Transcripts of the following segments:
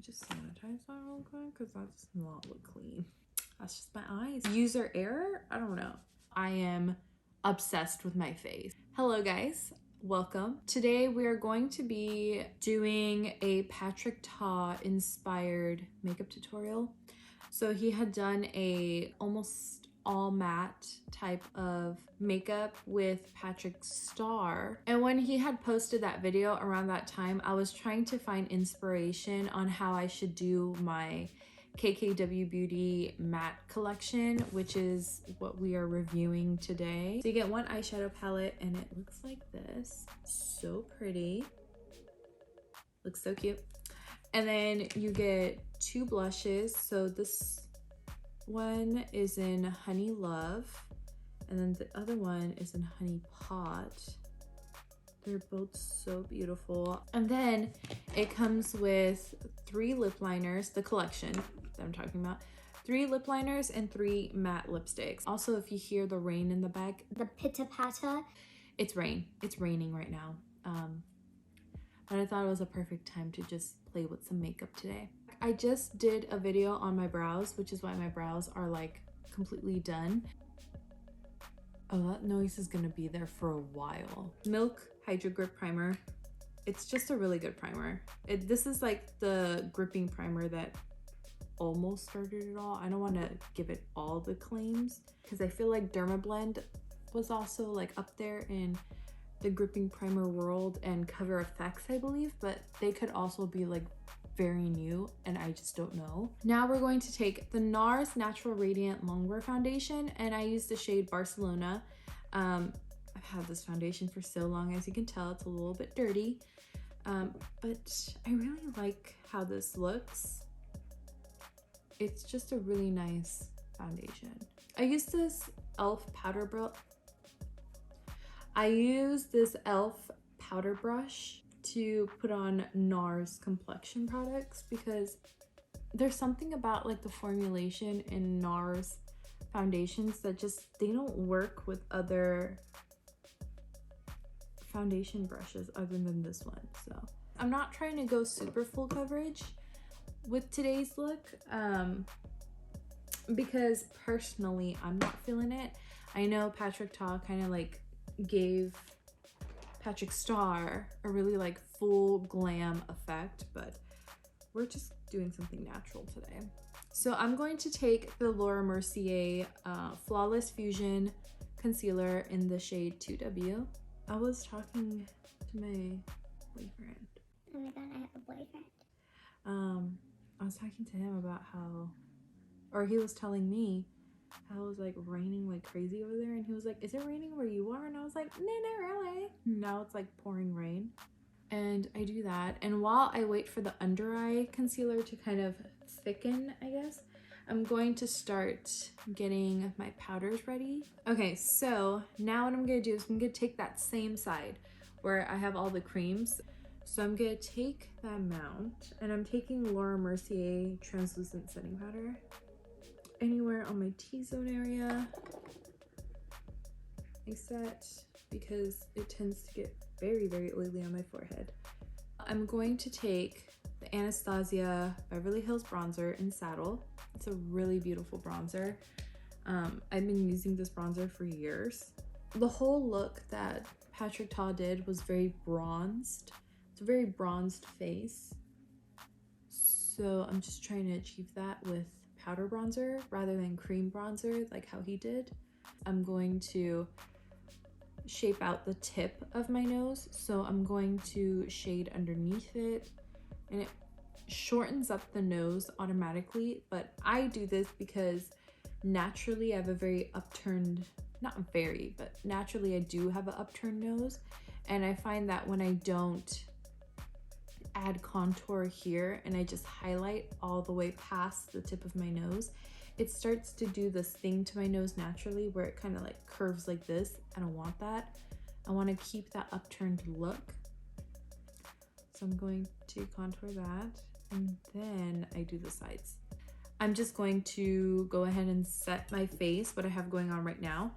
just sanitize that real quick because that does not look clean. That's just my eyes. User error? I don't know. I am obsessed with my face. Hello guys, welcome. Today we are going to be doing a Patrick Ta inspired makeup tutorial. So he had done a almost all matte type of makeup with Patrick Starr. And when he had posted that video around that time, I was trying to find inspiration on how I should do my KKW Beauty matte collection, which is what we are reviewing today. So you get one eyeshadow palette and it looks like this. So pretty. Looks so cute. And then you get two blushes. So this one is in Honey Love, and then the other one is in Honey Pot. They're both so beautiful. And then it comes with 3 lip liners, the collection that I'm talking about. 3 lip liners and 3 matte lipsticks. Also, if you hear the rain in the back, the pitta-patta, it's rain. It's raining right now. But I thought it was a perfect time to just play with some makeup today. I just did a video on my brows, which is why my brows are like completely done. Oh, that noise is gonna be there for a while. Milk Hydro Grip Primer. It's just a really good primer. This is like the gripping primer that almost started it all. I don't want to give it all the claims because I feel like Dermablend was also like up there in the gripping primer world, and Cover FX, I believe, but they could also be like very new and I just don't know. Now we're going to take the NARS Natural Radiant Longwear Foundation, and I use the shade Barcelona. I've had this foundation for so long, as you can tell it's a little bit dirty, but I really like how this looks. It's just a really nice foundation. I use this e.l.f. powder brush. I use this e.l.f. powder brush to put on NARS complexion products because there's something about like the formulation in NARS foundations that just, they don't work with other foundation brushes other than this one. So I'm not trying to go super full coverage with today's look because personally I'm not feeling it. I know Patrick Ta kind of like gave Patrick Starr a really like full glam effect, but we're just doing something natural today. So I'm going to take the Laura Mercier Flawless Fusion Concealer in the shade 2W. I was talking to my boyfriend. Oh my god, I have a boyfriend. I was talking to him about how, or he was telling me how it was like raining like crazy over there, and he was like, is it raining where you are? And I was like, no, not really. Now it's like pouring rain. And I do that, and while I wait for the under eye concealer to kind of thicken, I guess, I'm going to start getting my powders ready. Okay, so now what I'm gonna do is I'm gonna take that same side where I have all the creams. So I'm gonna take that amount, and I'm taking Laura Mercier translucent setting powder anywhere on my T-zone area like that, because it tends to get very, very oily on my forehead. I'm going to take the Anastasia Beverly Hills bronzer in Saddle. It's a really beautiful bronzer. I've been using this bronzer for years. The whole look that Patrick Ta did was very bronzed. It's a very bronzed face. So I'm just trying to achieve that with powder bronzer rather than cream bronzer like how he did. I'm going to shape out the tip of my nose, so I'm going to shade underneath it, and it shortens up the nose automatically, but I do this because naturally I have a very upturned, not very, but naturally I do have an upturned nose, and I find that when I don't add contour here and I just highlight all the way past the tip of my nose, it starts to do this thing to my nose naturally where it kind of like curves like this. I don't want that. I want to keep that upturned look. So I'm going to contour that, and then I do the sides. I'm just going to go ahead and set my face, what I have going on right now.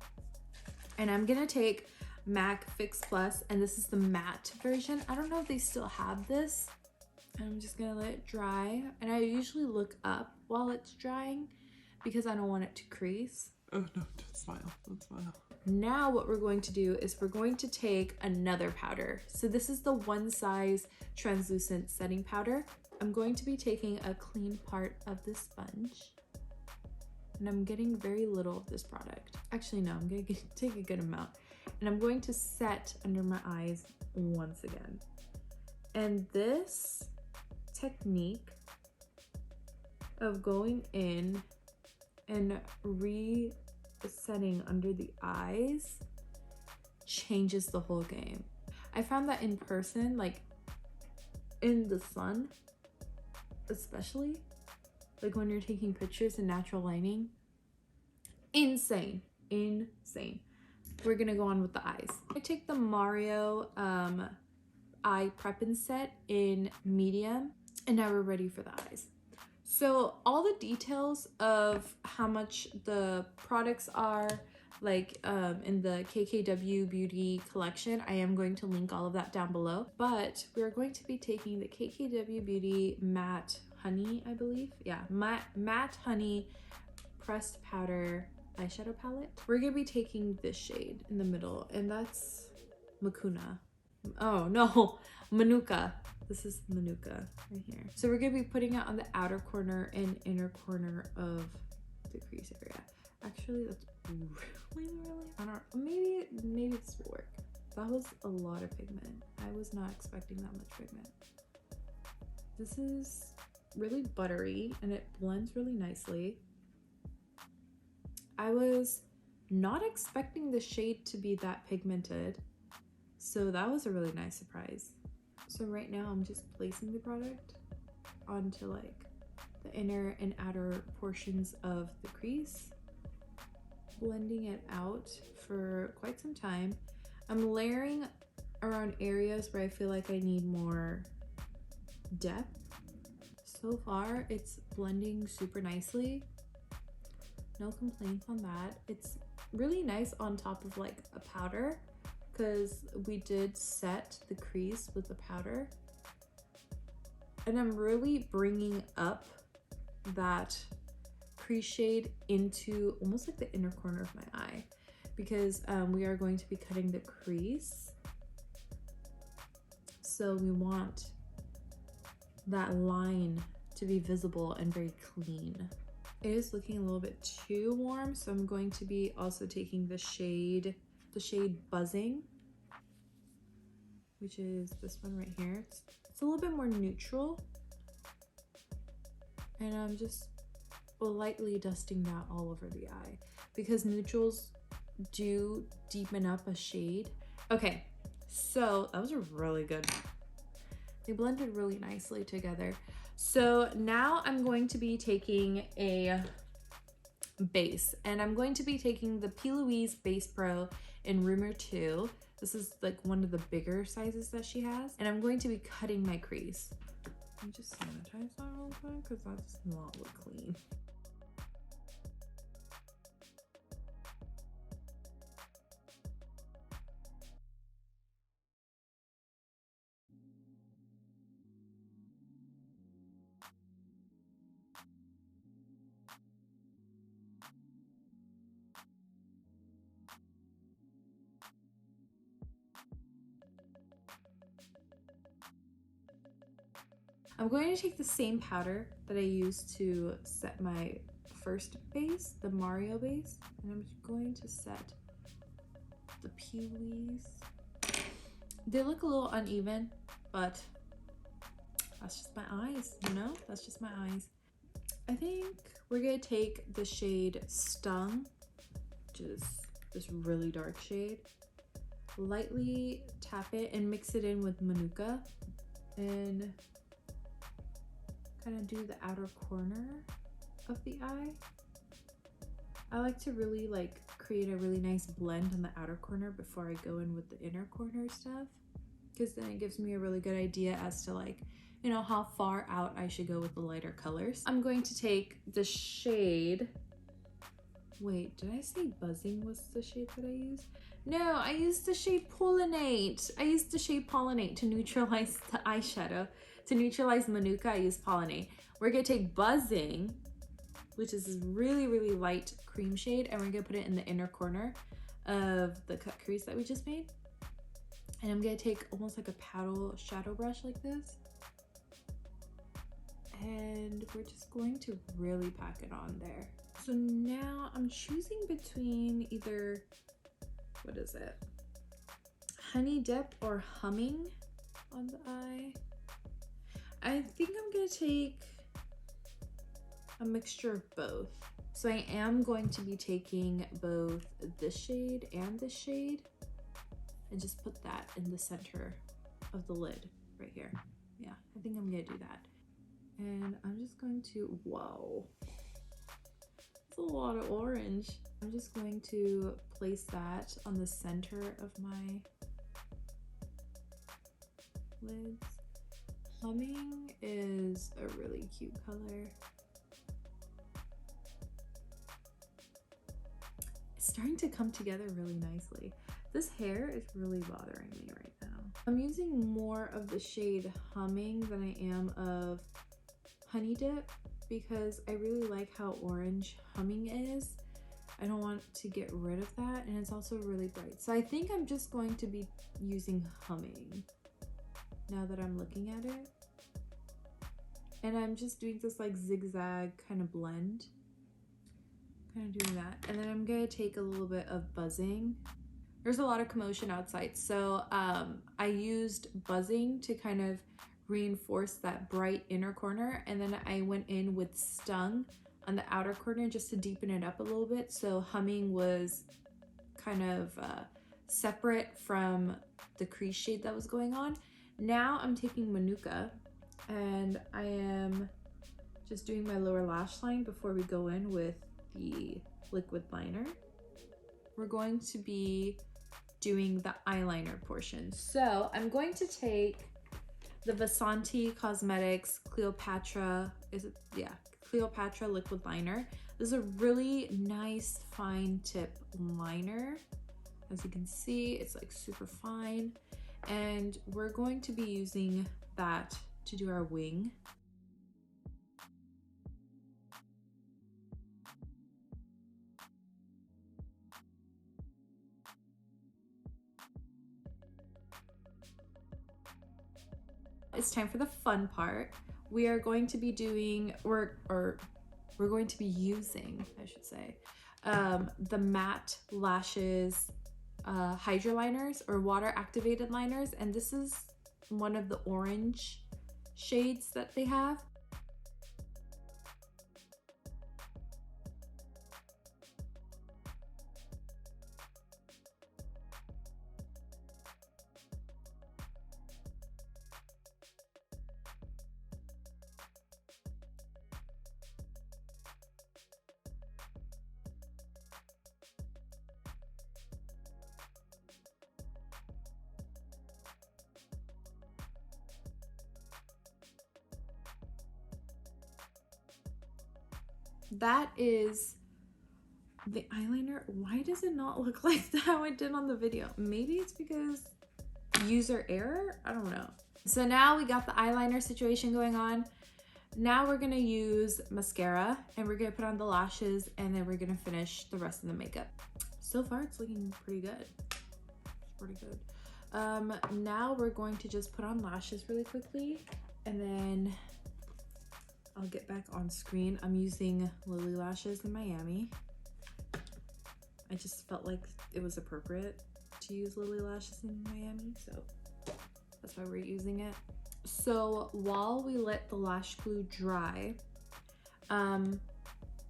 And I'm gonna take MAC Fix Plus, and this is the matte version. I don't know if they still have this. I'm just gonna let it dry. And I usually look up while it's drying because I don't want it to crease. Oh no, don't smile, don't smile. Now what we're going to do is we're going to take another powder. So this is the One Size translucent setting powder. I'm going to be taking a clean part of this sponge. And I'm getting very little of this product. Actually, no, I'm gonna take a good amount. And I'm going to set under my eyes once again. And this technique of going in and resetting under the eyes changes the whole game. I found that in person, like in the sun, especially, like when you're taking pictures in natural lighting, insane. We're gonna go on with the eyes. I take the Mario eye prep and set in medium, and now we're ready for the eyes. So all the details of how much the products are, like in the KKW beauty collection, I am going to link all of that down below. But we're going to be taking the KKW beauty matte honey, I believe. Yeah, matte honey pressed powder eyeshadow palette. We're gonna be taking this shade in the middle, and that's Makuna. Oh no, Manuka. This is Manuka right here. So we're gonna be putting it on the outer corner and inner corner of the crease area. Actually, that's really, I don't, maybe this will work. That was a lot of pigment. I was not expecting that much pigment. This is really buttery and it blends really nicely. I was not expecting the shade to be that pigmented, so that was a really nice surprise. So right now I'm just placing the product onto like the inner and outer portions of the crease, blending it out for quite some time. I'm layering around areas where I feel like I need more depth. So far it's blending super nicely. No complaints on that. It's really nice on top of like a powder because we did set the crease with the powder. And I'm really bringing up that crease shade into almost like the inner corner of my eye because we are going to be cutting the crease. So we want that line to be visible and very clean. It is looking a little bit too warm, so I'm going to be also taking the shade Buzzing, which is this one right here. It's a little bit more neutral, and I'm just lightly dusting that all over the eye because neutrals do deepen up a shade. Okay, so that was really good. They blended really nicely together. So now I'm going to be taking a base, and I'm going to be taking the P. Louise Base Pro in Rumor 2. This is like one of the bigger sizes that she has, and I'm going to be cutting my crease. Let me just sanitize that real quick because that does not look clean. I'm going to take the same powder that I used to set my first base, the Mario base, and I'm going to set the P. Louise. They look a little uneven, but that's just my eyes, you know? That's just my eyes. I think we're gonna take the shade Stung, which is this really dark shade, lightly tap it and mix it in with Manuka, and kind of do the outer corner of the eye. I like to really like create a really nice blend on the outer corner before I go in with the inner corner stuff, because then it gives me a really good idea as to like, you know, how far out I should go with the lighter colors. I'm going to take the shade Wait, did I say Buzzing was the shade that I used? No, I used the shade Pollinate. I used the shade Pollinate to neutralize the eyeshadow. To neutralize Manuka, I used Pollinate. We're gonna take Buzzing, which is this really, really light cream shade, and we're gonna put it in the inner corner of the cut crease that we just made. And I'm gonna take almost like a paddle shadow brush like this. And we're just going to really pack it on there. So now I'm choosing between either, what is it? Honey Dip or Humming on the eye. I think I'm gonna take a mixture of both. So I am going to be taking both this shade and this shade and just put that in the center of the lid right here. Yeah, I think I'm gonna do that. And I'm just going to, whoa, that's a lot of orange. I'm just going to place that on the center of my lids. Humming is a really cute color. It's starting to come together really nicely. This hair is really bothering me right now. I'm using more of the shade Humming than I am of Honey Dip because I really like how orange Humming is. I don't want to get rid of that, and it's also really bright. So I think I'm just going to be using Humming now that I'm looking at it. And I'm just doing this like zigzag kind of blend. Kind of doing that. And then I'm gonna take a little bit of Buzzing. There's a lot of commotion outside, so I used Buzzing to kind of reinforce that bright inner corner, and then I went in with Stung on the outer corner just to deepen it up a little bit. So Humming was kind of separate from the crease shade that was going on. Now I'm taking Manuka and I am just doing my lower lash line before we go in with the liquid liner. We're going to be doing the eyeliner portion. So I'm going to take the Vasanti Cosmetics Cleopatra, Cleopatra liquid liner. This is a really nice fine tip liner. As you can see, it's like super fine. And we're going to be using that to do our wing. It's time for the fun part. We are going to be doing, we're going to be using, I should say, the Matte Lashes Hydra liners or water activated liners, and this is one of the orange shades that they have. That is the eyeliner. Why does it not look like how it did on the video? Maybe it's because user error? I don't know. So now we got the eyeliner situation going on. Now we're gonna use mascara and we're gonna put on the lashes and then we're gonna finish the rest of the makeup. So far it's looking pretty good. It's pretty good. Now we're going to just put on lashes really quickly and then I'll get back on screen. I'm using Lily Lashes in Miami. I just felt like it was appropriate to use Lily Lashes in Miami, so that's why we're using it. So while we let the lash glue dry, I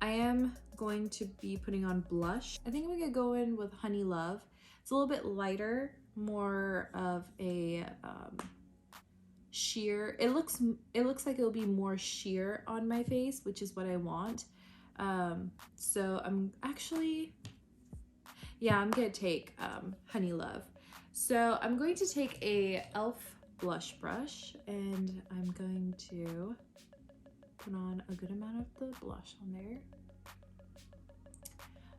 am going to be putting on blush. I think I'm gonna go in with Honey Love. It's a little bit lighter, more of a sheer. It looks like it'll be more sheer on my face, which is what I want. So I'm actually, yeah, I'm gonna take Honey Love. So I'm going to take a e.l.f. blush brush and I'm going to put on a good amount of the blush on there.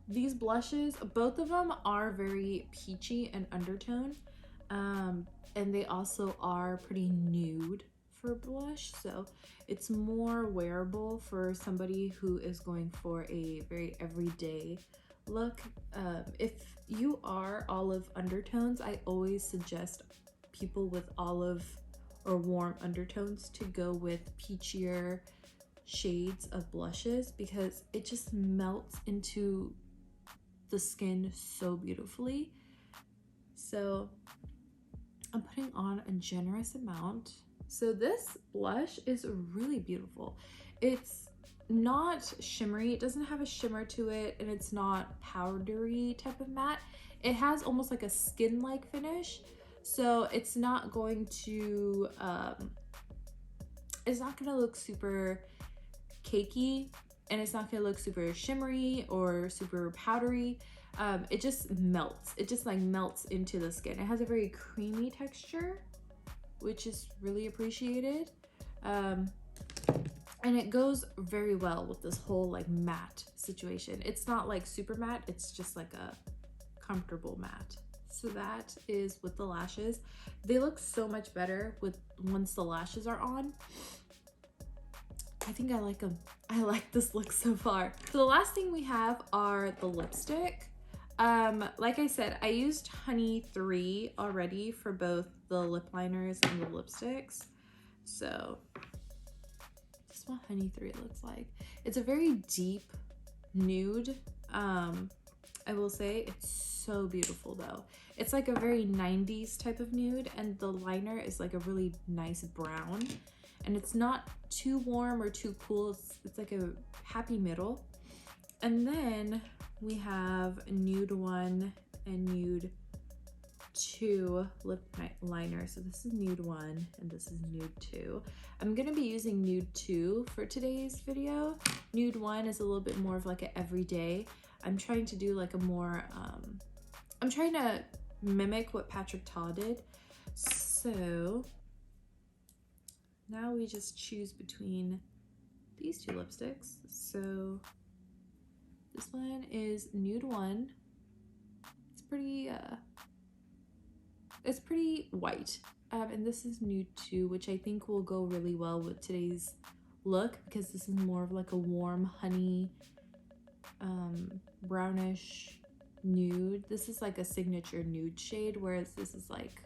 these blushes, both of them are very peachy and undertone, and they also are pretty nude for blush, so it's more wearable for somebody who is going for a very everyday look. If you are olive undertones, I always suggest people with olive or warm undertones to go with peachier shades of blushes, because it just melts into the skin so beautifully. So I'm putting on a generous amount. So this blush is really beautiful. It's not shimmery, it doesn't have a shimmer to it, and it's not powdery type of matte. It has almost like a skin-like finish, so it's not going to look super cakey, and it's not gonna look super shimmery or super powdery. It just melts. It just like melts into the skin. It has a very creamy texture, which is really appreciated. And it goes very well with this whole like matte situation. It's not like super matte, it's just like a comfortable matte. So that is with the lashes. They look so much better once the lashes are on. I think I like them. I like this look so far. So the last thing we have are the lipstick. Like I said, I used Honey 3 already for both the lip liners and the lipsticks. So this is what Honey 3 looks like. It's a very deep nude. I will say it's so beautiful though. It's like a very 90s type of nude, and the liner is like a really nice brown, and it's not too warm or too cool. It's like a happy middle. And then we have Nude 1 and Nude 2 lip liner. So this is Nude 1 and this is Nude 2. I'm gonna be using Nude 2 for today's video. Nude 1 is a little bit more of like an everyday. I'm trying to do like a more, I'm trying to mimic what Patrick Ta did. So now we just choose between these two lipsticks. So this one is Nude 1. It's pretty white. And this is Nude 2, which I think will go really well with today's look, because this is more of like a warm honey, brownish nude. This is like a signature nude shade, whereas this is like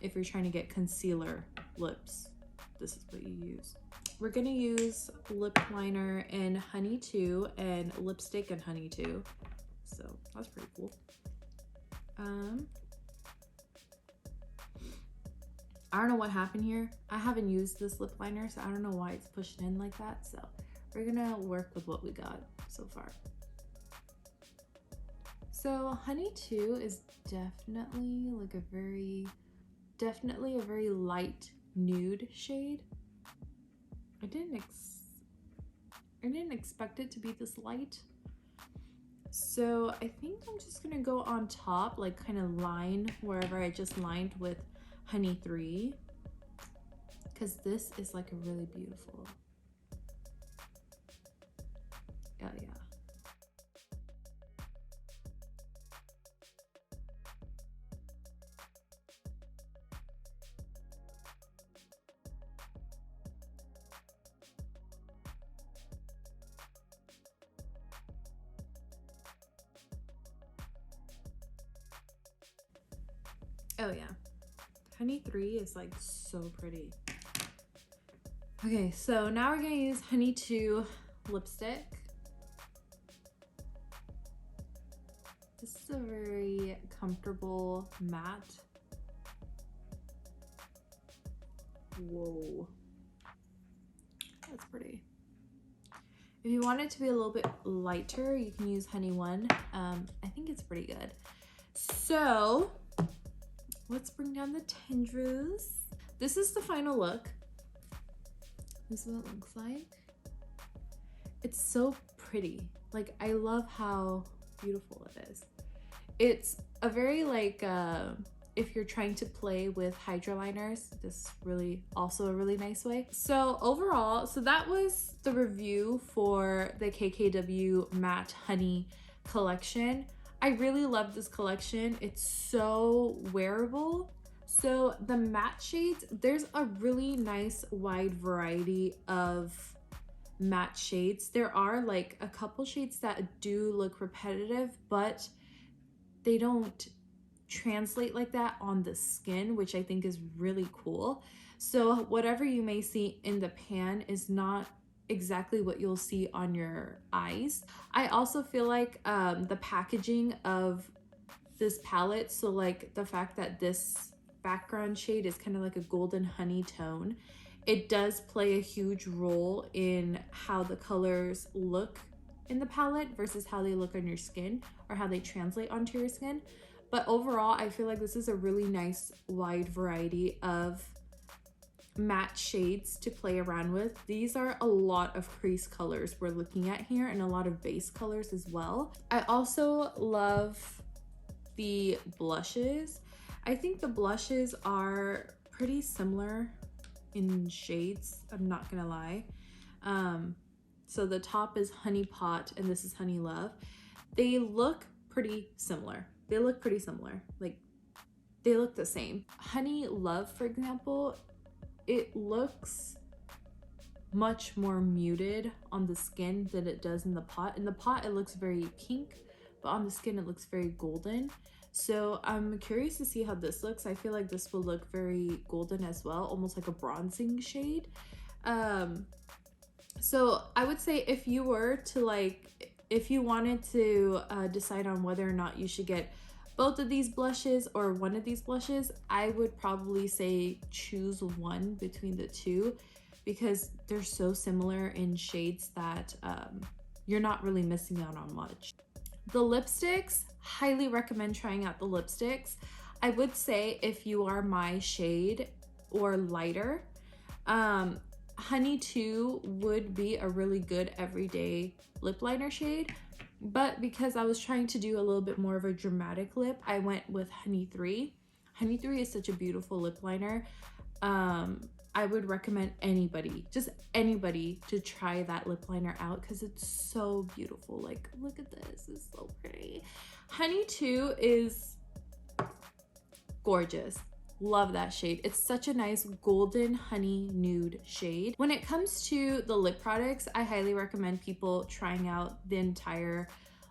if you're trying to get concealer lips, this is what you use. We're gonna use lip liner in Honey 2 and lipstick in Honey 2. So that's pretty cool. I don't know what happened here. I haven't used this lip liner, so I don't know why it's pushed in like that. So we're gonna work with what we got so far. So Honey 2 is definitely like a very light nude shade. I didn't expect it to be this light. So I think I'm just gonna go on top, like kind of line wherever I just lined with Honey 3, because this is like a really beautiful. Oh yeah. Oh yeah, Honey 3 is like so pretty. Okay, so now we're gonna use Honey 2 lipstick. This is a very comfortable matte. Whoa, that's pretty. If you want it to be a little bit lighter, you can use Honey 1. I think it's pretty good. So let's bring down the tendrils. This is the final look. This is what it looks like. It's so pretty. Like, I love how beautiful it is. It's a very like if you're trying to play with hydroliners, this is really also a really nice way. So overall, so that was the review for the KKW Matte Honey collection. I really love this collection. It's so wearable. So the matte shades, there's a really nice wide variety of matte shades. There are like a couple shades that do look repetitive, but they don't translate like that on the skin, which I think is really cool. So whatever you may see in the pan is not exactly what you'll see on your eyes. I also feel like the packaging of this palette, so like the fact that this background shade is kind of like a golden honey tone, it does play a huge role in how the colors look in the palette versus how they look on your skin or how they translate onto your skin. But overall, I feel like this is a really nice wide variety of matte shades to play around with. These are a lot of crease colors we're looking at here and a lot of base colors as well. I also love the blushes. I think the blushes are pretty similar in shades, I'm not gonna lie. So the top is Honey Pot and this is Honey Love. They look pretty similar. They look pretty similar. Like, they look the same. Honey Love, for example, it looks much more muted on the skin than it does in the pot. In the pot, it looks very pink, but on the skin, it looks very golden. So I'm curious to see how this looks. I feel like this will look very golden as well, almost like a bronzing shade. So I would say if you were to like, if you wanted to decide on whether or not you should get both of these blushes or one of these blushes, I would probably say choose one between the two because they're so similar in shades that you're not really missing out on much. The lipsticks, highly recommend trying out the lipsticks. I would say if you are my shade or lighter, Honey 2 would be a really good everyday lip liner shade. But because I was trying to do a little bit more of a dramatic lip, I went with Honey 3. Honey 3 is such a beautiful lip liner. I would recommend anybody, just anybody, to try that lip liner out because it's so beautiful. Like, look at this, it's so pretty. Honey 2 is gorgeous. Love that shade. It's such a nice golden honey nude shade. When it comes to the lip products, I highly recommend people trying out the entire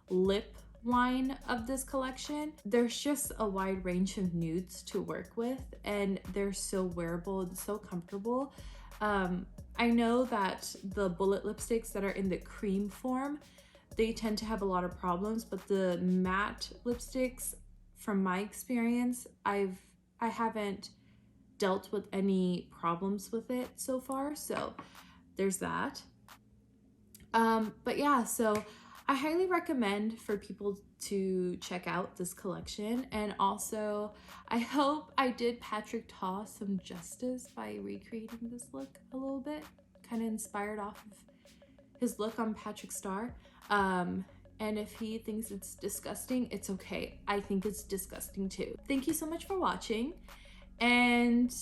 lip line of this collection. There's just a wide range of nudes to work with and they're so wearable and so comfortable. I know that the bullet lipsticks that are in the cream form, they tend to have a lot of problems, but the matte lipsticks, from my experience, I haven't dealt with any problems with it so far, so there's that. But yeah, so I highly recommend for people to check out this collection, and also I hope I did Patrick Ta some justice by recreating this look a little bit, kind of inspired off of his look on Patrick Starr. And if he thinks it's disgusting, it's okay. I think it's disgusting too. Thank you so much for watching. And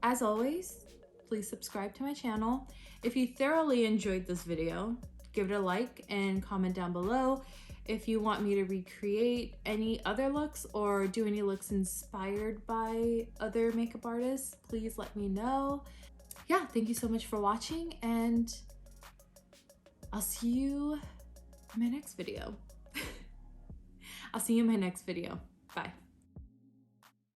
as always, please subscribe to my channel. If you thoroughly enjoyed this video, give it a like and comment down below. If you want me to recreate any other looks or do any looks inspired by other makeup artists, please let me know. Yeah, thank you so much for watching, and I'll see you in my next video. I'll see you in my next video. Bye.